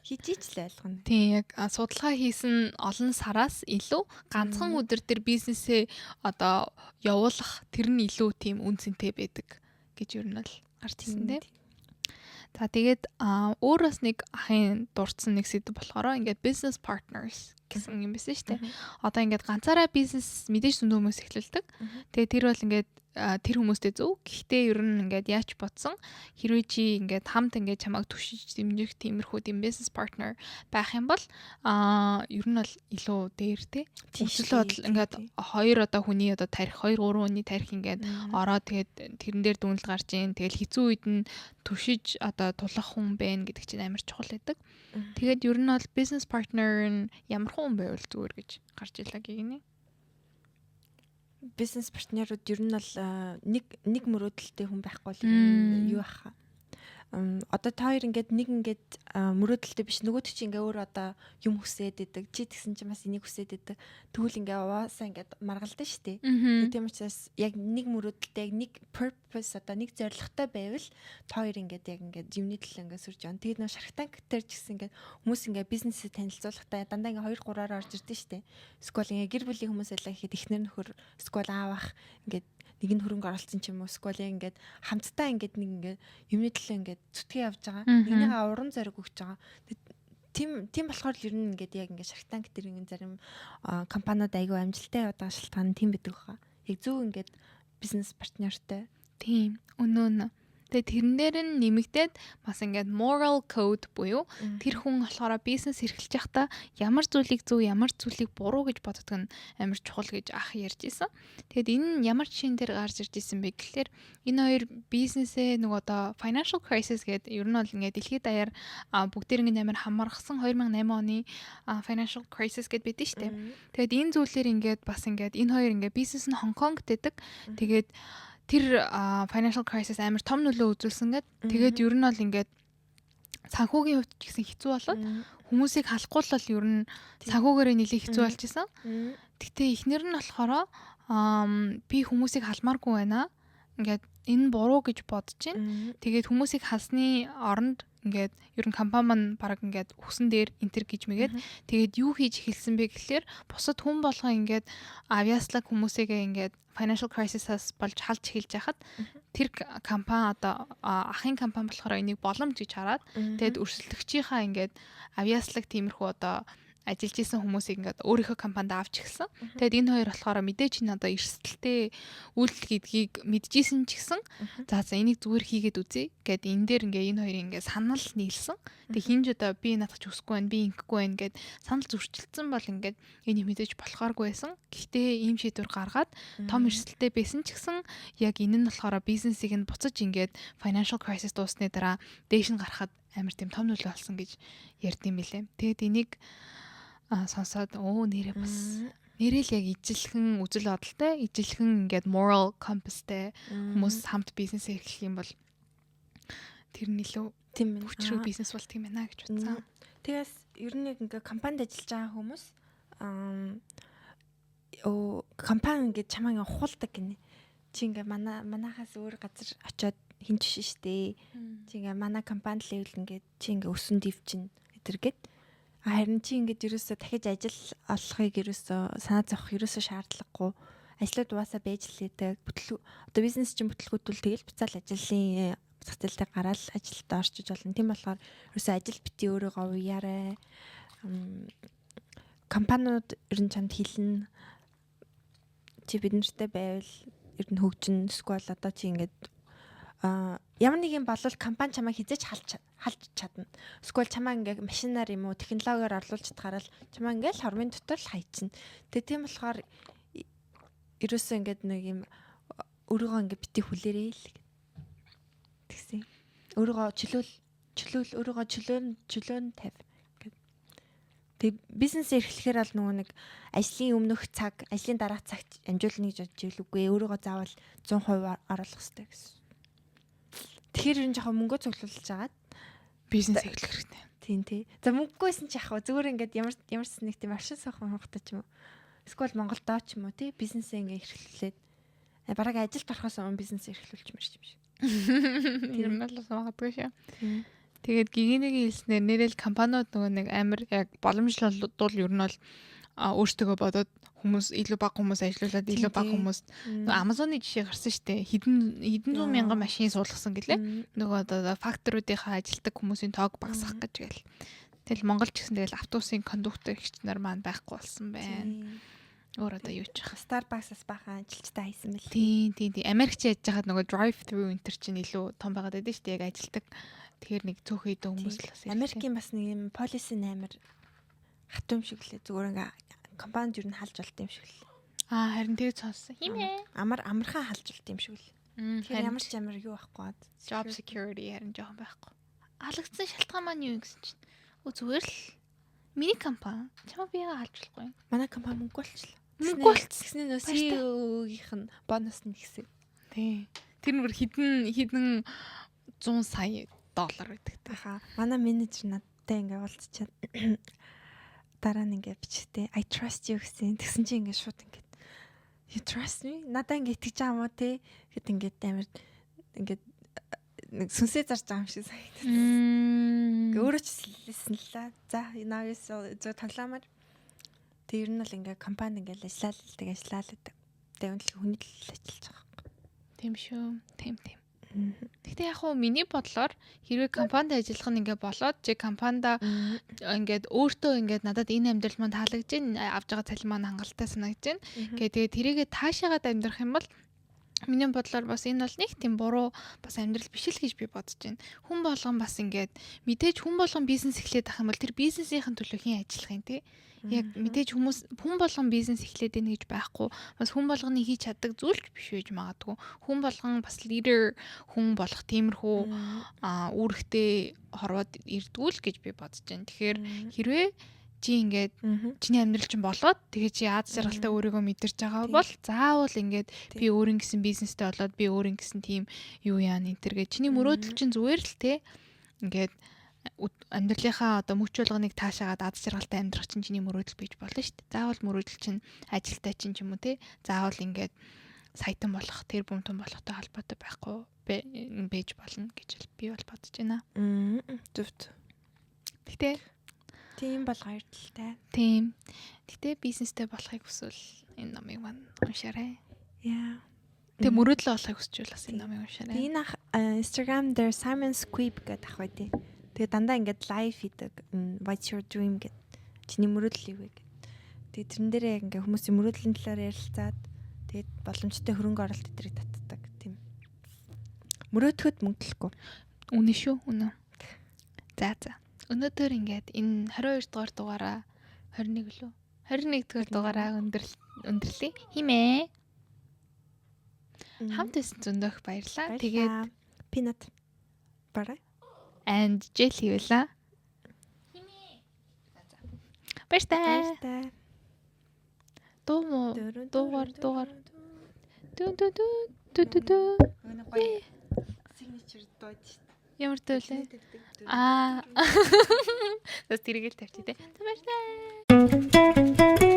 Хижиж л ойлгоно. Тийм яг судалгаа хийсэн олон сараас илүү ганцхан өдөр төр бизнесээ одоо явуулах тэр нь илүү тийм үнцэнтэй байдаг гэж юу нь бол гарч ирсэн тийм. За тэгээд өөр бас нэг ахын дурдсан нэг сэдв болохоор ингээд business partners гэсэн юм байсан шүү дээ. Одоо ингээд ганцаараа бизнес мэдээж зөндөө хүмүүс эхлүүлдэг. Тэгээд тэр бол ингээд тэр хүмүүстэй зөв. Гэхдээ ер нь ингээд яач бодсон хэрвээ чи ингээд хамт ингээд чамайг түшиж дэмжих тиймэрхүү тийм business partner байх юм бол ер нь бол илүү дээр те. Өсөлөө бодол ингээд хоёр одоо хүний одоо тарих 2 3 хүний тарих ингээд ороод тэгээд тэрэн дээр дүнэлт гарч ийн. Тэгэл хэцүү үед нь түшиж одоо тулах хүн байна гэдэг чинь амар чухал байдаг. Тэгээд ер нь бол business partner нь ямар хүн байвал зүгээр гэж гарч илаа гинэ. Бизнес партнерууд ер нь бол нэг мөрөөдөлтэй хүн байхгүй л юу аха. Одоо та хоёр ингээд нэг ингээд мөрөөдөлтэй биш нөгөөд чи ингээ өөр одоо юм хүсээд идэг. Чи тэгсэн чи бас энийг хүсээд идэг. Тэгвэл ингээ угаасаа ингээд маргалдана шүү дээ. Тийм учраас яг нэг мөрөөдөлтэй яг нэг purpose одоо нэг зорилготой байвал та хоёр ингээд яг ингээд юмны төлөө ингээд сүрж явна. Тэгээд нөө Shark Tank дээр ч гэсэн ингээд хүмүүс ингээ бизнесээ танилцуулахдаа дандаа ингээ 2 3-аар орж ирдэ шүү дээ. Эсвэл ингээ гэр бүлийн хүмүүс байлаа гэхэд эхнэр нөхөр эсвэл аав ах ингээд нэг нь хөрөнгө оруулсан ч юм уу эсвэл ингээд хамтдаа ингээд нэг ингээд юмны төлөө ингээд зүтгэн явж байгаа. Нэгнийгээ уран зориг өгч байгаа. Тийм болохоор ер нь ингээд яг ингээд Shark Tank дээр ингээд зарим компаниуд аягүй амжилттай яваад байгаа шалтгаан нь тийм байдаг хаа. Яг зөв ингээд бизнес партнертай. Тийм. Өнөө. Тэгээ тэрэн дээр нь нэмэгдээд бас ингээд moral code буюу тэр хүн болохоор бизнес эрхэлж байхдаа ямар зүйлийг зөв ямар зүйлийг буруу гэж боддог нь амар чухал гэж ах ярьж исэн. Тэгэд энэ нь ямар жишээн дээр гарч ирж исэн бэ гэхэлэр энэ хоёр бизнесээ нэг одоо financial crisis гэдэг ер нь бол ингээд дэлхийд даяар бүгдээр ингээд амар хамаргасан 2008 оны financial crisis гэдэг байдэн шүү дээ. Тэгэд энэ зүйлээр ингээд бас ингээд энэ хоёр ингээд бизнес нь Хонконгт байдаг. Тэгээд тэр financial crisis амар том нөлөө үзүүлсэн гэдэг. Тэгээд ер нь бол ингээд санхүүгийн хувьд ч гэсэн хэцүү болоод хүмүүсийг халахгүй л ер нь санхүүгээрээ нэлээд хэцүү болж исэн. Гэхдээ эхнэр нь болохоор би хүмүүсийг халмааргүй байна. Ингээд энэ буруу гэж бодож байна. Тэгээд хүмүүсийг халсны оронд ингээд ер нь компани маань баг ингээд хүсэн дээр энтер гэж мэгээд тэгээд юу хийж эхэлсэн бэ гэхлээр бусад хүн болгоо ингээд авьяаслаг хүмүүсээгээ ингээд financial crisis-аас болж халж эхэлж байхад тэр компани одоо ахын компани болохоор энийг боломж гэж хараад тэгээд өрсөлдөгчийнхаа ингээд авьяаслаг тиймэрхүү одоо ажиллаж исэн хүмүүсийг ингээд өөрийнхөө компанид авч эхэлсэн. Тэгэд энэ хоёр болохоор мэдээж энэ одоо эрсдэлтэй үйлдэл гэдгийг мэдчихсэн ч гэсэн за энийг зүгээр хийгээд үзье гэд энэ дээр ингээд энэ хоёрын ингээд санал нийлсэн. Тэг хинж одоо би надад ч үсэхгүй байна, би ингэхгүй байна гэд санал зөрчилдсөн бол ингээд энийг мэдээж болохооргүй байсан. Гэхдээ ийм шийдвэр гаргаад том эрсдэлтэй байсан ч гэсэн яг энэ нь болохоор бизнесийг нь буцаж ингээд financial crisis дуусны дараа дээш нь гарахад амар тийм том нөлөө олсон гэж ярьдсан мэлээ. Тэгэд энийг сонсоод нэрээ бас нэрэл яг ижилхэн үзэл бодолтой ижилхэн ингээд moral compassтэй хүмүүс хамт бизнес эрхлэх юм бол тэр нь илүү тийм хүчрэг бизнес болт юм байна гэж бодсон. Тэгээс ер нь яг ингээд компанид ажиллаж байгаа хүмүүс компани ингээд чамайг ухуулдаг гинэ. Чи ингээд манахаас өөр газар очиод хинч штэ. Чи ингээд манай компани левел ингээд чи ингээд өсөн дивчин гэтэргээд харин чи ингээд ерөөсө дахиж ажил олохыг ерөөсө санаа зовох ерөөсө шаардлагагүй. Ажлууд угаасаа байж лээдэг. Одоо бизнес чинь бүтлгүүтвэл тэгэл буцаал ажлын цацалтай гараад ажилд орчиж болно. Тийм болохоор ерөөсө ажил бити өөрийгөө уяарай. Компаниуд ер нь чамд хэлнэ. Чи бид нартай байвал ер нь хөгжин эсвэл одоо чи ингээд ямар нэг юм болвол компани чамайг хизээч халж чадна. Эсвэл чамаа ингээ машинаар юм уу технологиор орлуулж чадхаараа л чамаа ингээл хормын дотор л хайчна. Тэгээ тийм болохоор ерөөсөө ингээд нэг юм өөрийгөө ингээ бити хүлээрээ л тэгсэн. Өөрийгөө чөлөөл өөрийгөө чөлөөн тавь. Тэг бизнес эрхлэхээр бол нөгөө нэг ажлын өмнөх цаг, ажлын дараах цагт амжуулна гэж бодож ивэл үгүй өөрийгөө заавал 100% оруулах хэрэгтэй гэсэн. Тэгэхээр энэ жоохон мөнгө цуглуулж агаад бизнес эрхлэх хэрэгтэй. Тийм тий. За мөнгөгүйсэн ч яах вэ? Зүгээр ингээд ямарч нэг тийм аршин суухан хангахтай ч юм уу. Эсвэл Монголд доо ч юм уу тий бизнесээ ингээд эрхлүүлээд бараг ажилд орохоос өмнө бизнес эрхлүүлж мэрч юм шиг. Тэр нь бол магадгүй шээ. Тэгээд гигинэгийн хэлснээр нэрэл компаниуд нөгөө нэг амар яг боломжлол ер нь бол өөртөө бодоод хүмүүс илүү бага хүмүүс ажиллуулад илүү бага хүмүүс Amazon-ы жишээ гарсан шүү дээ. Хэдэн зуун мянган машин суулгасан гэлээ. Нөгөө одоо факторуудынхаа ажилтдаг хүмүүсийн тоог багасгах гэж гээл. Тэгэл Монгол ч гэсэн тэгэл автобусын кондуктор гэгч нар маань байхгүй болсон байна. Өөр одоо юу ч яах. Starbucks-аас бахан ажилчтай хайсан мэл. Тийм. Америкч яаж яхад нөгөө drive-thru энтер чинь илүү том байгаад байдаг шүү дээ. Яг ажилтдаг. Тэгэхээр нэг цөөхөн идэх хүмүүс л бас. Америкийн бас нэг юм policy амар хатуу юм шиг лээ. Зүгээр ингээ компанид юу н халж болт юм шиг л. Харин тэр сонссон. Химээ. Амархан халж болт юм шиг л. Тэгэхээр ямар ч амар юу байхгүй. Job security харин жоохон байхгүй. Алгацсан шалтгаан маань юу гэсэн чинь. Зүгээр л миний компани чамаа биега халж болохгүй. Манай компани мөнгө болчихлоо. Мөнгө болчихсон. Гэснээр нөө CEO-гийнх нь бонус нь гисэн. Тий. Тэр нөр хідэн 100 сая доллар гэдэг. Аха. Манай менежер надтай ингээ уулзчаад дараа нь ингээ бичтэй I trust you гэсэн. Тэгсэн чинь ингээ шууд ингээ You trust me? Надаа ингээ итгэж байгаа юм уу те? Гэт ингээ амар ингээ нэг сүнсээ зарж байгаа юм шиг санагдав. Ингээ өөрөө ч хэлсэн л la. За now is зөв тоглоомор. Тэг ер нь л ингээ компани ингээ ажиллаа л гэдэг. Тэг үнэлэх хүний л ажиллаж байгаа. Тийм шүү. Тийм. Гэхдээ яг хуу миний бодлоор хэрвээ компанид ажиллах нь ингээ болоод чи компанида ингээд өөртөө ингээд надад энэ амьдрал маань таалагдж байна, авж байгаа цалин маань хангалттай санагдж байна. Тэгээд тэрийгэ таашаагаад амьдрах юм бол миний бодлоор бас энэ бол нэг тийм буруу бас амьдрал биш л гэж би бодож байна. Хүн болгон бас ингээд мэдээж хүн болгон бизнес эхлээд ах юм бол тэр бизнесийн төлөө хэн ажиллах юм те. Яг мэдээж хүн болгон бизнес эхлээд байна гэж байхгүй. Бас хүн болгоны хийж чаддаг зүйл ч биш байж магадгүй. Хүн болгон бас лидер хүн болох тиймэрхүү үүрэгтэй хорвоод ирдгүүл гэж би бодож байна. Тэгэхээр хэрвээ чи ингээд чиний амьдрал чинь болоод тэгээ чи аз жаргалтай өөрийгөө мэдэрч байгаа бол заавал ингээд би өөрийн гэсэн бизнестэй болоод би өөрийн гэсэн тийм юу яа нэтэргээ чиний мөрөөдөл чинь зүгээр л те ингээд амьдралынхаа одоо мөч болгоныг таашаагаад аз жаргалтай амьдрах чинь чиний мөрөөдөл бийж болно шүү дээ. Заавал мөрөөдөл чинь ажилтай чинь ч юм уу те. Заавал ингээд саятан болох, тэр бүмтэн болохтой холбоотой байхгүй байж болно гэж би бол бодож байна. Зөв. Гэтэ тийм бол хоёр талтай. Тийм. Гэтэ бизнестэй болохыг хүсвэл энэ номыг маань уншаарай. Яа. Тэг мөрөөдлөө олохыг хүсчихвэл бас энэ номыг уншаарай. Энэ Instagram дээр Simon Squibb гэдэг ах байдیں۔ Тэгээ дандаа ингээд лайв хийдэг. What's your dream гэд. Чиний мөрөөдөл юу вэ гэд. Тэгээ тэрэн дээрээ ингээд хүмүүсийн мөрөөдлийн талаар ярилцаад тэгээд боломжтой хөрөнгө оруулалт эдрийг татдаг тийм. Мөрөөдөхөд мөнгөлөхгүй. Үнэ шүү, үнэ. За. Өнөөдөр ингээд энэ 22 дугаар дугаараа 21 лөө 21 дугаар дугаараа өндөрлөе. Химээ. Хамт байсан зөндөх баярлаа. Тэгээд peanut butter and jelly хийвэлээ. Баяртай. Дугаар. Дүү. Signature дууд шүү. Ямар төлөө? Бас тэрийг л тавьчих тий. Баяртай.